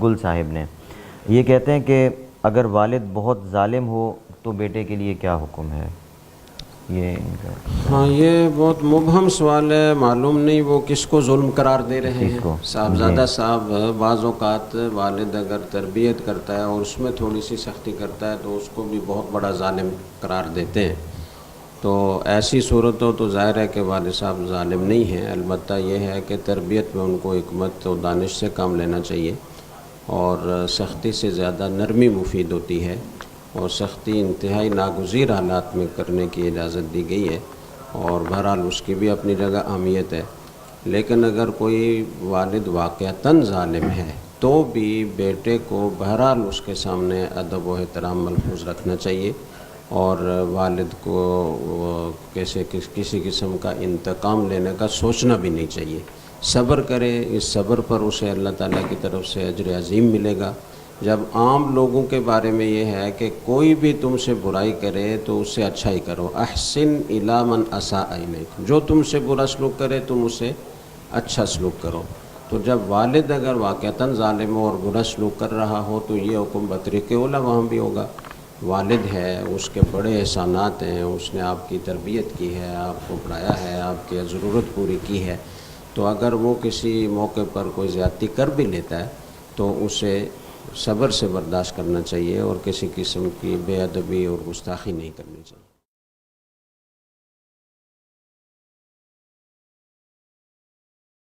گل صاحب نے یہ کہتے ہیں کہ اگر والد بہت ظالم ہو تو بیٹے کے لیے کیا حکم ہے؟ یہ ہاں، یہ بہت مبہم سوال ہے، معلوم نہیں وہ کس کو ظلم قرار دے رہے ہیں۔ صاحبزادہ صاحب بعض اوقات والد اگر تربیت کرتا ہے اور اس میں تھوڑی سی سختی کرتا ہے تو اس کو بھی بہت بڑا ظالم قرار دیتے ہیں۔ تو ایسی صورت ہو تو ظاہر ہے کہ والد صاحب ظالم نہیں ہیں، البتہ یہ ہے کہ تربیت میں ان کو حکمت و دانش سے کام لینا چاہیے، اور سختی سے زیادہ نرمی مفید ہوتی ہے، اور سختی انتہائی ناگزیر حالات میں کرنے کی اجازت دی گئی ہے، اور بہرحال اس کی بھی اپنی جگہ اہمیت ہے۔ لیکن اگر کوئی والد واقعتاً ظالم ہے تو بھی بیٹے کو بہرحال اس کے سامنے ادب و احترام ملحوظ رکھنا چاہیے، اور والد کو کسی قسم کا انتقام لینے کا سوچنا بھی نہیں چاہیے۔ صبر کرے، اس صبر پر اسے اللہ تعالیٰ کی طرف سے اجر عظیم ملے گا۔ جب عام لوگوں کے بارے میں یہ ہے کہ کوئی بھی تم سے برائی کرے تو اس سے اچھائی کرو، احسن الی من اساء الیک، جو تم سے برا سلوک کرے تم اسے اچھا سلوک کرو۔ تو جب والد اگر واقعتاً ظالم ہو اور برا سلوک کر رہا ہو تو یہ حکم بطریق اولیٰ وہاں بھی ہوگا۔ والد ہے، اس کے بڑے احسانات ہیں، اس نے آپ کی تربیت کی ہے، آپ کو پڑھایا ہے، آپ کی ضرورت پوری کی ہے، تو اگر وہ کسی موقع پر کوئی زیادتی کر بھی لیتا ہے تو اسے صبر سے برداشت کرنا چاہیے، اور کسی قسم کی بے ادبی اور گستاخی نہیں کرنی چاہیے۔